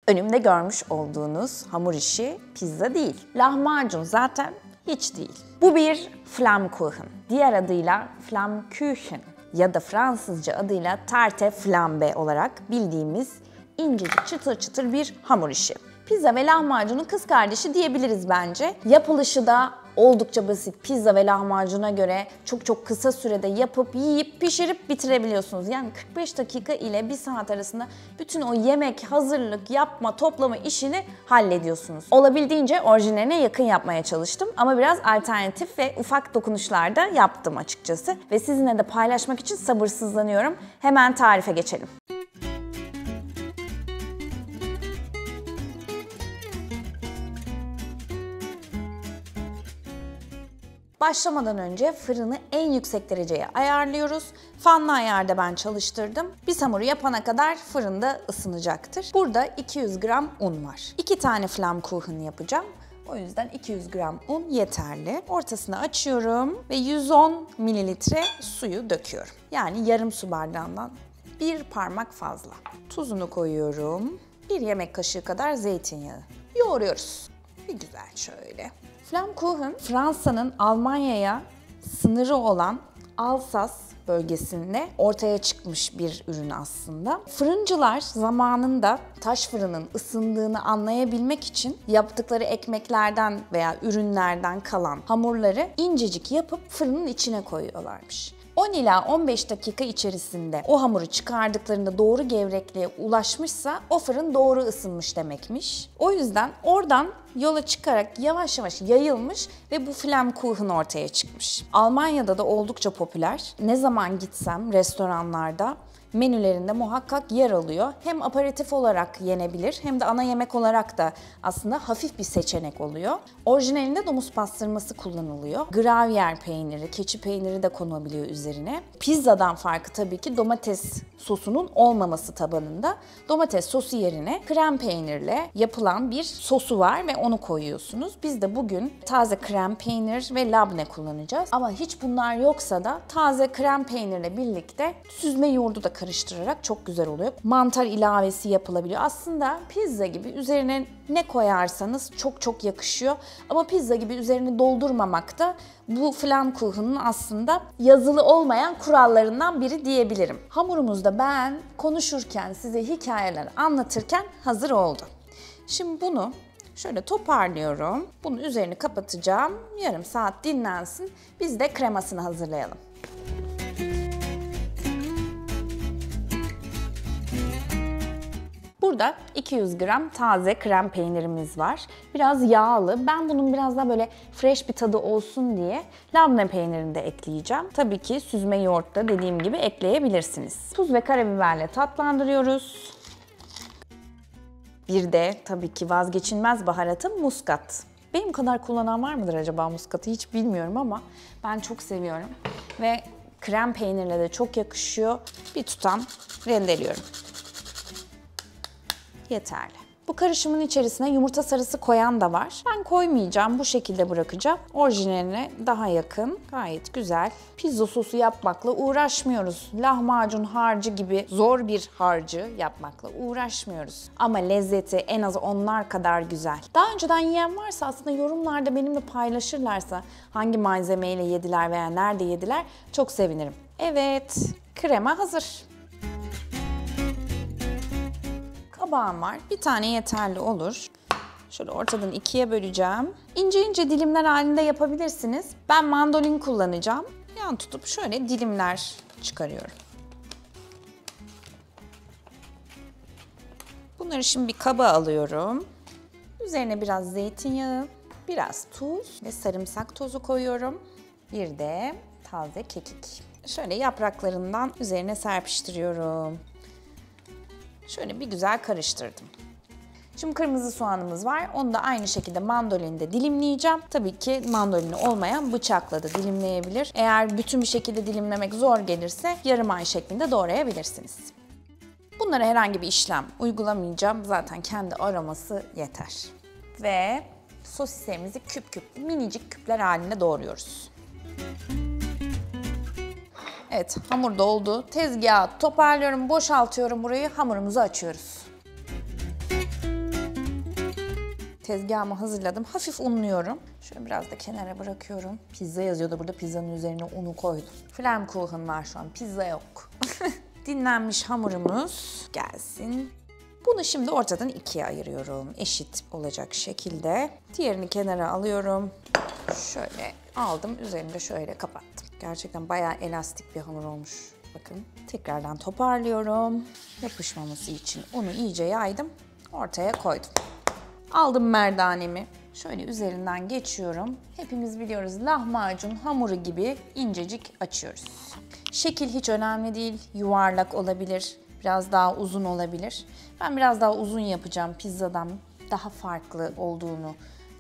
Önümde görmüş olduğunuz hamur işi pizza değil. Lahmacun zaten hiç değil. Bu bir Flammkuchen. Diğer adıyla Flammkuchen ya da Fransızca adıyla tarte flambe olarak bildiğimiz incecik çıtır çıtır bir hamur işi. Pizza ve lahmacunun kız kardeşi diyebiliriz bence. Yapılışı da oldukça basit. Pizza ve lahmacuna göre çok kısa sürede yapıp, yiyip, pişirip bitirebiliyorsunuz. Yani 45 dakika ile 1 saat arasında bütün o yemek, hazırlık, yapma, toplama işini hallediyorsunuz. Olabildiğince orijinaline yakın yapmaya çalıştım ama biraz alternatif ve ufak dokunuşlar da yaptım açıkçası. Ve sizinle de paylaşmak için sabırsızlanıyorum. Hemen tarife geçelim. Başlamadan önce fırını en yüksek dereceye ayarlıyoruz. Fanlı ayarda ben çalıştırdım. Biz hamuru yapana kadar fırında ısınacaktır. Burada 200 gram un var. 2 tane Flammkuchen yapacağım. O yüzden 200 gram un yeterli. Ortasını açıyorum ve 110 mililitre suyu döküyorum. Yani yarım su bardağından bir parmak fazla. Tuzunu koyuyorum. 1 yemek kaşığı kadar zeytinyağı. Yoğuruyoruz. Bir güzel şöyle. Flammkuchen, Fransa'nın Almanya'ya sınırı olan Alsas bölgesinde ortaya çıkmış bir ürün aslında. Fırıncılar zamanında taş fırının ısındığını anlayabilmek için yaptıkları ekmeklerden veya ürünlerden kalan hamurları incecik yapıp fırının içine koyuyorlarmış. 10 ila 15 dakika içerisinde o hamuru çıkardıklarında doğru gevrekliğe ulaşmışsa o fırın doğru ısınmış demekmiş. O yüzden oradan yola çıkarak yavaş yavaş yayılmış ve bu Flammkuchen ortaya çıkmış. Almanya'da da oldukça popüler. Ne zaman gitsem restoranlarda menülerinde muhakkak yer alıyor. Hem aperatif olarak yenebilir hem de ana yemek olarak da aslında hafif bir seçenek oluyor. Orijinalinde domuz pastırması kullanılıyor. Gravyer peyniri, keçi peyniri de konulabiliyor üzerine. Pizzadan farkı tabii ki domates sosunun olmaması tabanında. Domates sosu yerine krem peynirle yapılan bir sosu var ve onu koyuyorsunuz. Biz de bugün taze krem peynir ve labne kullanacağız. Ama hiç bunlar yoksa da taze krem peynirle birlikte süzme yoğurdu da karıştırarak çok güzel oluyor. Mantar ilavesi yapılabiliyor. Aslında pizza gibi üzerine ne koyarsanız çok yakışıyor. Ama pizza gibi üzerini doldurmamak da bu Flammkuchen'ın aslında yazılı olmayan kurallarından biri diyebilirim. Hamurumuz da ben konuşurken, size hikayeler anlatırken hazır oldu. Şimdi bunu şöyle toparlıyorum. Bunun üzerini kapatacağım. Yarım saat dinlensin. Biz de kremasını hazırlayalım. Burada 200 gram taze krem peynirimiz var. Biraz yağlı. Ben bunun biraz daha böyle fresh bir tadı olsun diye labne peynirini de ekleyeceğim. Tabii ki süzme yoğurt da dediğim gibi ekleyebilirsiniz. Tuz ve karabiberle tatlandırıyoruz. Bir de tabii ki vazgeçilmez baharatım muskat. Benim kadar kullanan var mıdır acaba muskatı hiç bilmiyorum ama ben çok seviyorum. Ve krem peynirle de çok yakışıyor. Bir tutam rendeliyorum. Yeterli. Bu karışımın içerisine yumurta sarısı koyan da var. Ben koymayacağım, bu şekilde bırakacağım. Orijinaline daha yakın, gayet güzel. Pizza sosu yapmakla uğraşmıyoruz. Lahmacun harcı gibi zor bir harcı yapmakla uğraşmıyoruz. Ama lezzeti en az onlar kadar güzel. Daha önceden yiyen varsa aslında yorumlarda benimle paylaşırlarsa hangi malzemeyle yediler veya nerede yediler çok sevinirim. Evet, krema hazır. Kabağım var. Bir tane yeterli olur. Şöyle ortadan ikiye böleceğim. İnce ince dilimler halinde yapabilirsiniz. Ben mandolin kullanacağım. Yan tutup şöyle dilimler çıkarıyorum. Bunları şimdi bir kaba alıyorum. Üzerine biraz zeytinyağı, biraz tuz ve sarımsak tozu koyuyorum. Bir de taze kekik. Şöyle yapraklarından üzerine serpiştiriyorum. Şöyle bir güzel karıştırdım. Şimdi kırmızı soğanımız var. Onu da aynı şekilde mandolinde dilimleyeceğim. Tabii ki mandolini olmayan bıçakla da dilimleyebilir. Eğer bütün bir şekilde dilimlemek zor gelirse yarım ay şeklinde doğrayabilirsiniz. Bunlara herhangi bir işlem uygulamayacağım. Zaten kendi aroması yeter. Ve sosislerimizi küp minicik küpler halinde doğruyoruz. Evet, hamur doldu. Tezgahı toparlıyorum, boşaltıyorum burayı. Hamurumuzu açıyoruz. tezgahımı hazırladım. Hafif unluyorum. Şöyle biraz da kenara bırakıyorum. Pizza yazıyordu burada. Pizzanın üzerine unu koydum. Flammkuchen var şu an. Pizza yok. Dinlenmiş hamurumuz gelsin. Bunu şimdi ortadan ikiye ayırıyorum. Eşit olacak şekilde. Diğerini kenara alıyorum. Şöyle aldım. Üzerini de şöyle kapattım. Gerçekten bayağı elastik bir hamur olmuş. Bakın. Tekrardan toparlıyorum. Yapışmaması için unu iyice yaydım. Ortaya koydum. Aldım merdanemi. Şöyle üzerinden geçiyorum. Hepimiz biliyoruz lahmacun hamuru gibi incecik açıyoruz. Şekil hiç önemli değil. Yuvarlak olabilir. Biraz daha uzun olabilir. Ben biraz daha uzun yapacağım pizzadan daha farklı olduğunu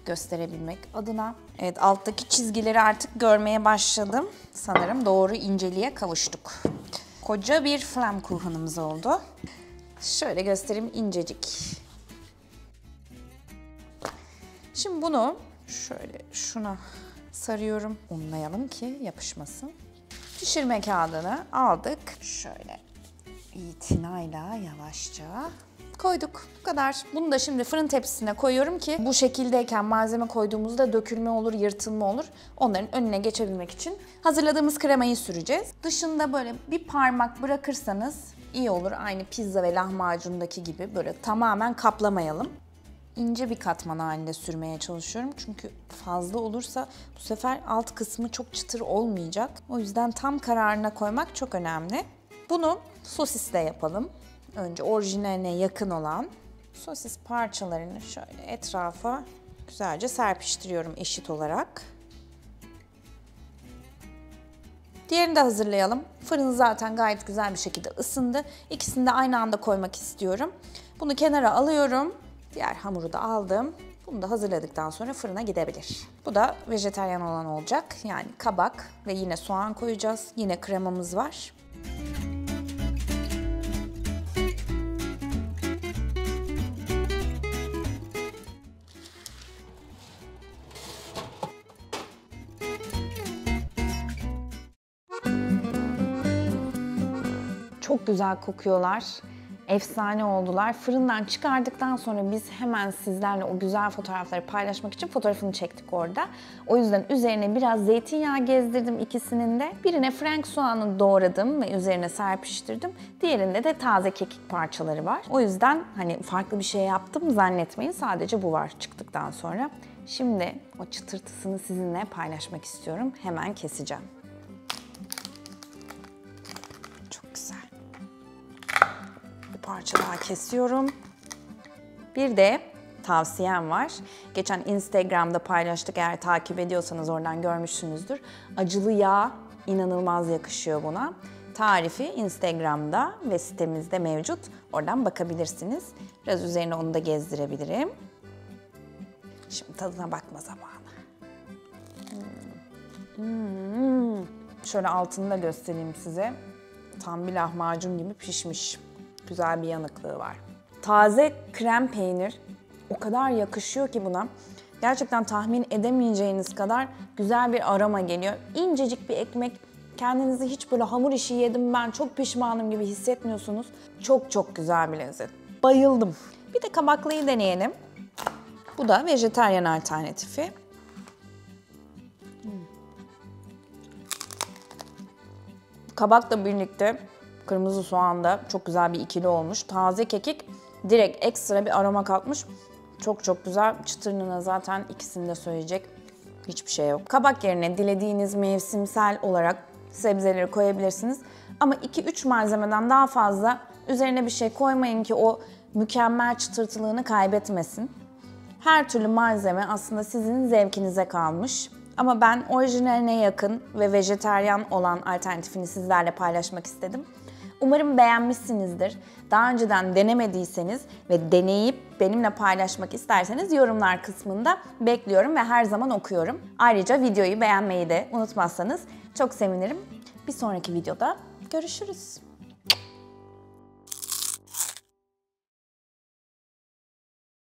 gösterebilmek adına. Evet, alttaki çizgileri artık görmeye başladım. Sanırım doğru inceliğe kavuştuk. Koca bir Flammkuchen'ımız oldu. Şöyle göstereyim, incecik. Şimdi bunu şöyle şuna sarıyorum. Unlayalım ki yapışmasın. Pişirme kağıdını aldık. Şöyle itinayla yavaşça koyduk. Bu kadar. Bunu da şimdi fırın tepsisine koyuyorum ki bu şekildeyken malzeme koyduğumuzda dökülme olur, yırtılma olur. Onların önüne geçebilmek için hazırladığımız kremayı süreceğiz. Dışında böyle bir parmak bırakırsanız iyi olur. Aynı pizza ve lahmacundaki gibi böyle tamamen kaplamayalım. İnce bir katman halinde sürmeye çalışıyorum. Çünkü fazla olursa bu sefer alt kısmı çok çıtır olmayacak. O yüzden tam kararına koymak çok önemli. Bunu sosisle yapalım. Önce orijinaline yakın olan sosis parçalarını şöyle etrafa güzelce serpiştiriyorum eşit olarak. Diğerini de hazırlayalım. Fırın zaten gayet güzel bir şekilde ısındı. İkisini de aynı anda koymak istiyorum. Bunu kenara alıyorum. Diğer hamuru da aldım. Bunu da hazırladıktan sonra fırına gidebilir. Bu da vejetaryen olan olacak. Yani kabak ve yine soğan koyacağız. Yine kremamız var. Çok güzel kokuyorlar. Efsane oldular. Fırından çıkardıktan sonra biz hemen sizlerle o güzel fotoğrafları paylaşmak için fotoğrafını çektik orada. O yüzden üzerine biraz zeytinyağı gezdirdim ikisinin de. Birine frank soğanı doğradım ve üzerine serpiştirdim. Diğerinde de taze kekik parçaları var. O yüzden hani farklı bir şey yaptım zannetmeyin. Sadece bu var çıktıktan sonra. Şimdi o çıtırtısını sizinle paylaşmak istiyorum. Hemen keseceğim. Çok güzel. Parça daha kesiyorum. Bir de tavsiyem var. Geçen Instagram'da paylaştık. Eğer takip ediyorsanız oradan görmüşsünüzdür. Acılı yağ inanılmaz yakışıyor buna. Tarifi Instagram'da ve sitemizde mevcut. Oradan bakabilirsiniz. Biraz üzerine onu da gezdirebilirim. Şimdi tadına bakma zamanı. Şöyle altını da göstereyim size. Tam bir lahmacun gibi pişmiş. Güzel bir yanıklığı var. Taze krem peynir o kadar yakışıyor ki buna. Gerçekten tahmin edemeyeceğiniz kadar güzel bir aroma geliyor. İncecik bir ekmek. Kendinizi hiç böyle hamur işi yedim ben çok pişmanım gibi hissetmiyorsunuz. Çok çok güzel bir lezzet. Bayıldım. Bir de kabaklıyı deneyelim. Bu da vejetaryen alternatifi. Kabakla birlikte kırmızı soğan da çok güzel bir ikili olmuş. Taze kekik direkt ekstra bir aroma katmış. Çok çok güzel. Çıtırlığına zaten ikisini de söyleyecek hiçbir şey yok. Kabak yerine dilediğiniz mevsimsel olarak sebzeleri koyabilirsiniz. Ama 2-3 malzemeden daha fazla üzerine bir şey koymayın ki o mükemmel çıtırtılığını kaybetmesin. Her türlü malzeme aslında sizin zevkinize kalmış. Ama ben orijinaline yakın ve vejetaryen olan alternatifini sizlerle paylaşmak istedim. Umarım beğenmişsinizdir. Daha önceden denemediyseniz ve deneyip benimle paylaşmak isterseniz yorumlar kısmında bekliyorum ve her zaman okuyorum. Ayrıca videoyu beğenmeyi de unutmazsanız çok sevinirim. Bir sonraki videoda görüşürüz.